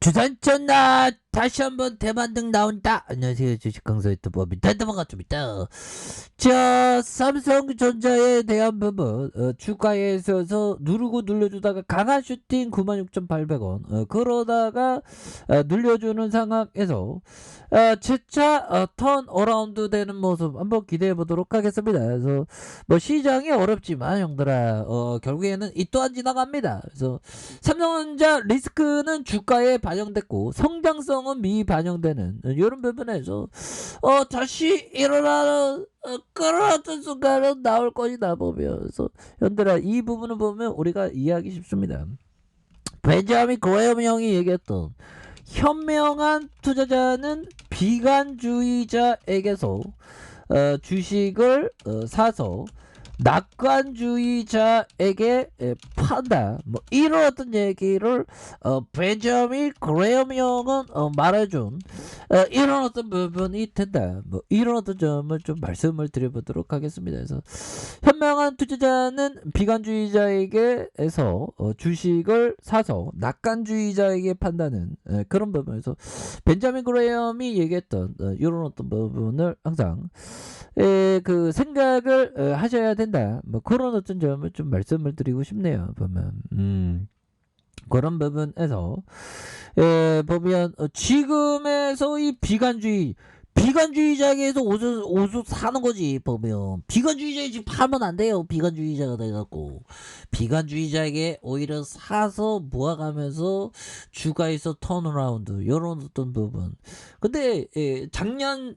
주산전나 다시 한번 대만등 나온다. 안녕하세요, 주식강사 유튜버 민탄다 반갑습니다. 자, 삼성전자에 대한 부분 주가에 있어서 누르고 눌러주다가 강한 슈팅 96,800원 그러다가 눌려주는 상황에서 재차 턴 어라운드 되는 모습 한번 기대해 보도록 하겠습니다. 그래서 뭐 시장이 어렵지만 형들아 결국에는 이 또한 지나갑니다. 그래서 삼성전자 리스크는 주가에 반영됐고 성장성은 미반영되는 이런 부분에서 다시 일어나는 그런 순간은 나올 것이다 보면서 현들아 이 부분을 보면 우리가 이해하기 쉽습니다. 벤자민 그레엄 형이 얘기했던 현명한 투자자는 비관주의자에게서 주식을 사서 낙관주의자에게 판다. 뭐 이런 어떤 얘기를 벤자민 그레엄 형은 말해준 이런 어떤 부분이 된다. 뭐 이런 어떤 점을 좀 말씀을 드려보도록 하겠습니다. 그래서 현명한 투자자는 비관주의자에게서 주식을 사서 낙관주의자에게 판다는 그런 부분에서 벤자민 그레엄이 얘기했던 이런 어떤 부분을 항상 그 생각을 하셔야 된다. 뭐 그런 어떤 점을 좀 말씀을 드리고 싶네요. 보면 그런 부분에서 보면 지금에서 이 비관주의자에게서 오수 사는 거지. 보면 비관주의자에 지금 팔면 안 돼요. 비관주의자가 돼갖고 비관주의자에게 오히려 사서 모아가면서 주가에서 턴어라운드 이런 어떤 부분. 근데 작년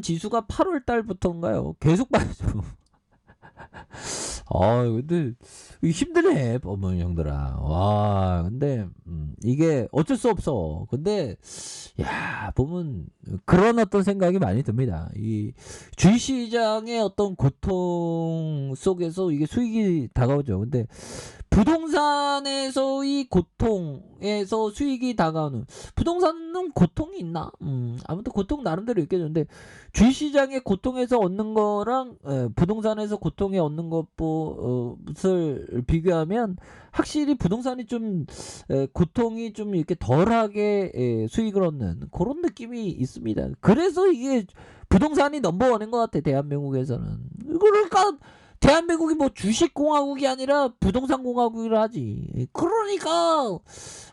지수가 8월 달부터인가요? 계속 빠져. 근데 힘드네 보면 형들아. 와 근데 이게 어쩔 수 없어. 근데 야 보면 그런 어떤 생각이 많이 듭니다. 이 주식시장의 어떤 고통 속에서 이게 수익이 다가오죠. 근데 부동산에서의 고통에서 수익이 다가오는, 부동산은 고통이 있나? 아무튼 고통 나름대로 있겠는데 주식시장의 고통에서 얻는 거랑 부동산에서 고통에 얻는 것을 비교하면 확실히 부동산이 좀 고통이 좀 이렇게 덜하게 수익을 얻는 그런 느낌이 있습니다. 그래서 이게 부동산이 넘버원인 것 같아 대한민국에서는. 그러니까 대한민국이 뭐 주식공화국이 아니라 부동산공화국이라 하지. 그러니까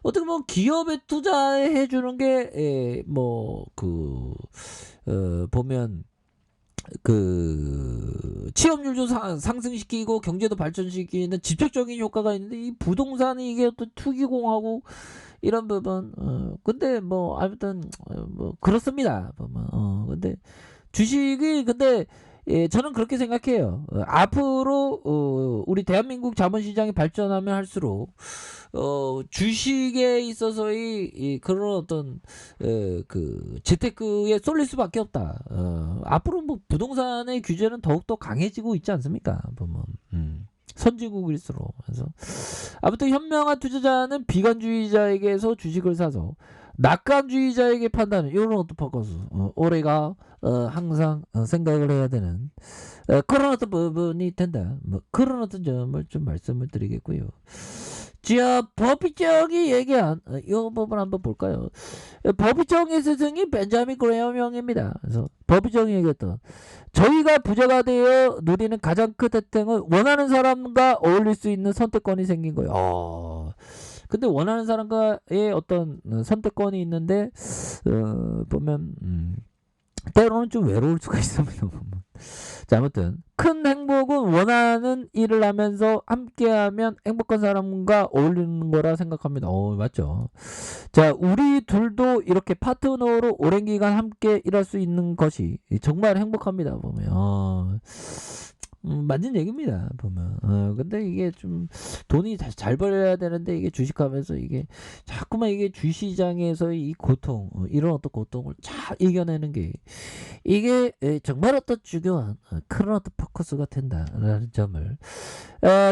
어떻게 보면 기업에 투자해 주는 게 뭐 그 보면 그 취업률도 상승시키고 경제도 발전시키는 직접적인 효과가 있는데 이 부동산이 이게 또 투기공화국 이런 부분. 근데 뭐 아무튼 뭐 그렇습니다. 보면 근데 주식이 근데 저는 그렇게 생각해요. 앞으로 우리 대한민국 자본시장이 발전하면 할수록 주식에 있어서의 그런 어떤 그 재테크에 쏠릴 수밖에 없다. 앞으로 뭐 부동산의 규제는 더욱더 강해지고 있지 않습니까? 보면 선진국일수록. 그래서 아무튼 현명한 투자자는 비관주의자에게서 주식을 사서 낙관주의자에게 판다는 이런 어떤 포커스. 올해가 항상 생각을 해야 되는 그런 어떤 부분이 된다. 뭐 그런 어떤 점을 좀 말씀을 드리겠고요. 자, 법의정이 얘기한 이 부분 한번 볼까요? 법의정의 스승이 벤자민 그레엄 형입니다. 그래서 법의정이 얘기했던 저희가 부자가 되어 누리는 가장 큰 혜택은 원하는 사람과 어울릴 수 있는 선택권이 생긴 거예요. 근데 원하는 사람과의 어떤 선택권이 있는데 보면 때로는 좀 외로울 수가 있습니다. 자, 아무튼 큰 행복은 원하는 일을 하면서 함께하면 행복한 사람과 어울리는 거라 생각합니다. 맞죠. 자, 우리 둘도 이렇게 파트너로 오랜 기간 함께 일할 수 있는 것이 정말 행복합니다. 보면 맞는 얘기입니다. 보면 근데 이게 좀 돈이 잘 벌어야 되는데 이게 주식하면서 이게 자꾸만 이게 주시장에서의 이 고통 이런 어떤 고통을 잘 이겨내는 게 이게 정말 어떤 중요한 그런 어떤 포커스가 된다라는 점을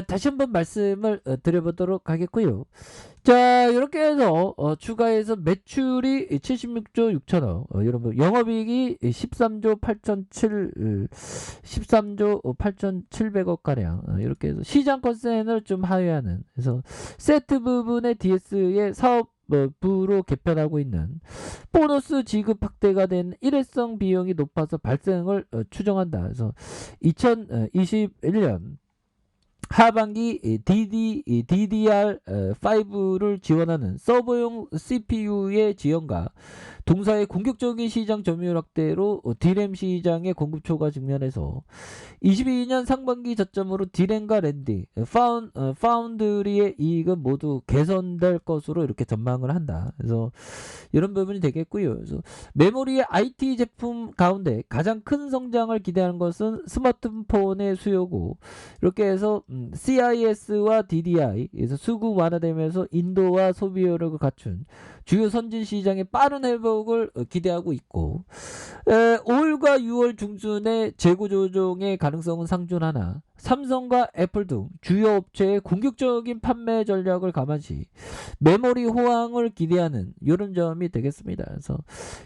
다시 한번 말씀을 드려보도록 하겠고요. 자, 이렇게 해서 추가해서 매출이 76조 6천억, 여러분 영업이익이 13조 8,700억 가량, 이렇게 해서 시장 컨센을 좀 하회하는, 그래서 세트 부분의 DS의 사업 부로 개편하고 있는 보너스 지급 확대가 된 일회성 비용이 높아서 발생을 추정한다. 그래서 2021년 하반기 DDR5를 지원하는 서버용 CPU의 지원과 동사의 공격적인 시장 점유율 확대로 D램 시장의 공급 초과 측면에서 22년 상반기 저점으로 D램과 랜디, 파운드리의 이익은 모두 개선될 것으로 이렇게 전망을 한다. 그래서 이런 부분이 되겠고요. 그래서 메모리의 IT 제품 가운데 가장 큰 성장을 기대하는 것은 스마트폰의 수요고, 이렇게 해서 CIS와 DDI에서 수급 완화되면서 인도와 소비력을 갖춘 주요 선진 시장의 빠른 회복을 기대하고 있고, 5월과 6월 중순에 재고 조정의 가능성은 상존하나 삼성과 애플 등 주요 업체의 공격적인 판매 전략을 감안시 메모리 호황을 기대하는 이런 점이 되겠습니다. 그래서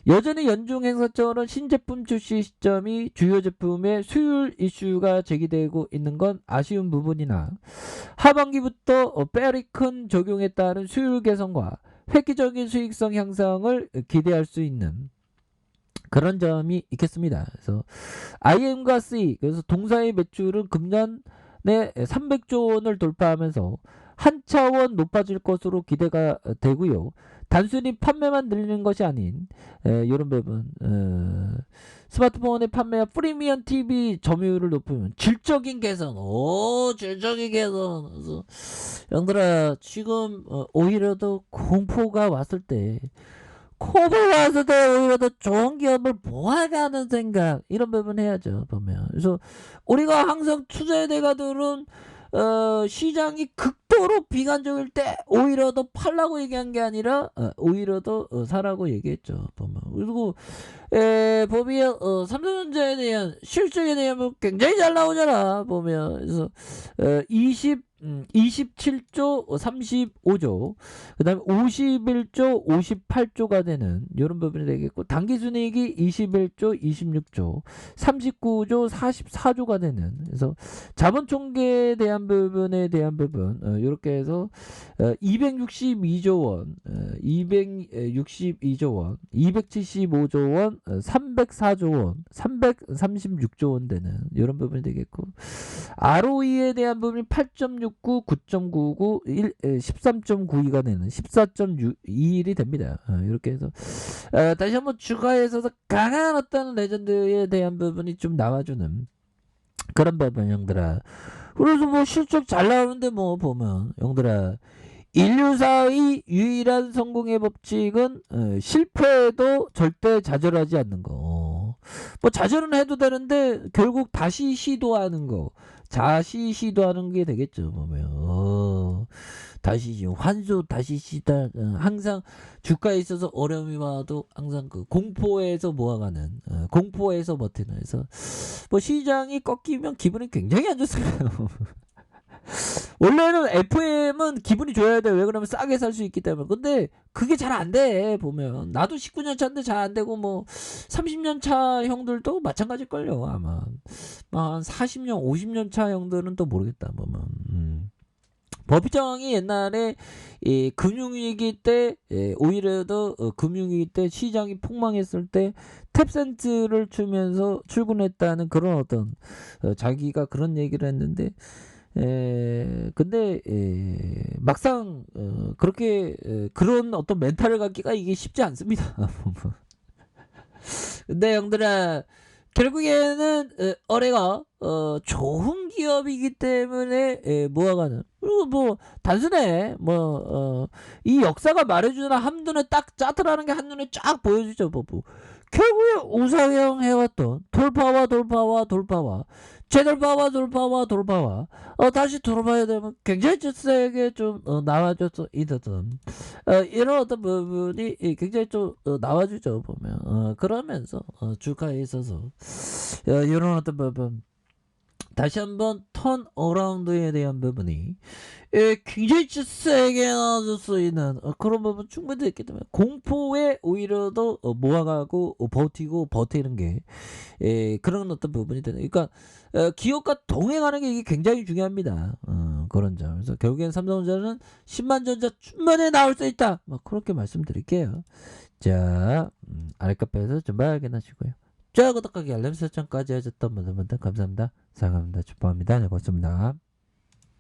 여전히 연중 행사처럼 신제품 출시 시점이 주요 제품의 수율 이슈가 제기되고 있는 건 아쉬운 부분이나 하반기부터 빼리 큰 적용에 따른 수율 개선과 획기적인 수익성 향상을 기대할 수 있는 그런 점이 있겠습니다. 그래서 IM과 C, 그래서 동사의 매출은 금년에 300조 원을 돌파하면서 한 차원 높아질 것으로 기대가 되고요. 단순히 판매만 늘리는 것이 아닌 이런 부분, 스마트폰의 판매와 프리미엄 TV 점유율을 높이면 질적인 개선, 질적인 개선. 그래서 형들아, 지금 오히려 더 공포가 왔을 때 오히려 더 좋은 기업을 모아가는 생각, 이런 부분 해야죠. 보면 그래서 우리가 항상 투자의 대가들은 시장이 극도로 비관적일 때 오히려 더 팔라고 얘기한 게 아니라 오히려 더 사라고 얘기했죠. 보면 그리고 보면 삼성전자에 대한 실적에 대한 굉장히 잘 나오잖아. 보면 그래서 27조 35조, 그 다음에 51조 58조가 되는 이런 부분이 되겠고, 당기순이익이 21조 26조 39조 44조가 되는, 그래서 자본총계에 대한 부분에 대한 부분 이렇게 해서 262조 원, 262조 원, 275조 원, 304조 원, 336조 원 되는 이런 부분이 되겠고, ROE에 대한 부분이 8.69, 9.99, 13.92가 되는 14.21이 됩니다. 이렇게 해서 다시 한번 주가에 있어서 강한 어떤 레전드에 대한 부분이 좀 나와주는 그런 부분, 형들아. 그래서 뭐 실적 잘 나오는데 뭐 보면, 형들아, 인류사의 유일한 성공의 법칙은 실패해도 절대 좌절하지 않는 거. 뭐 좌절은 해도 되는데 결국 다시 시도하는 거, 다시 시도하는 게 되겠죠. 보면 다시 환수, 다시 시도. 항상 주가에 있어서 어려움이 와도 항상 그 공포에서 모아가는, 공포에서 버티는. 그래서 뭐 시장이 꺾이면 기분이 굉장히 안 좋습니다. 원래는 FM은 기분이 좋아야 돼. 왜 그러면 싸게 살 수 있기 때문에. 근데 그게 잘 안 돼. 보면 나도 19년 차인데 잘 안 되고, 뭐 30년 차 형들도 마찬가지일걸요. 아마 한 40년 50년 차 형들은 또 모르겠다. 보면 법정이 옛날에 금융위기 때 오히려 더 금융위기 때 시장이 폭망했을 때 탭센트를 추면서 출근했다는 그런 어떤 자기가 그런 얘기를 했는데, 근데 막상 그렇게 그런 어떤 멘탈을 갖기가 이게 쉽지 않습니다. 근데 형들아, 결국에는 어레가 좋은 기업이기 때문에 모아가는, 그리고 뭐 단순해. 뭐 이 역사가 말해주는 한눈에 딱 짜트라는 게 한눈에 쫙 보여주죠. 뭐 결국에 우상향 해왔던 돌파와 재돌파와 돌파와 다시 돌아봐야 되면 굉장히 세게 좀 나와줘서 있었던 이런 어떤 부분이 굉장히 좀 나와주죠. 보면 그러면서 주가에 있어서 이런 어떤 부분 다시 한번 턴 어라운드에 대한 부분이 굉장히 세게 나와줄 수 있는 그런 부분 충분히 있기 때문에 공포에 오히려 더 모아가고 버티고 버티는 게 그런 어떤 부분이 되는. 그러니까 기업과 동행하는 게 이게 굉장히 중요합니다. 그런 점. 그래서 결국엔 삼성전자는 10만 전자 충분히 나올 수 있다. 뭐 그렇게 말씀드릴게요. 자, 아랫카페에서 좀 발견하시고요. 자, 구독하기 알림 설정까지 해줬던 분들 감사합니다. 사랑합니다. 축복합니다. 네, 고맙습니다.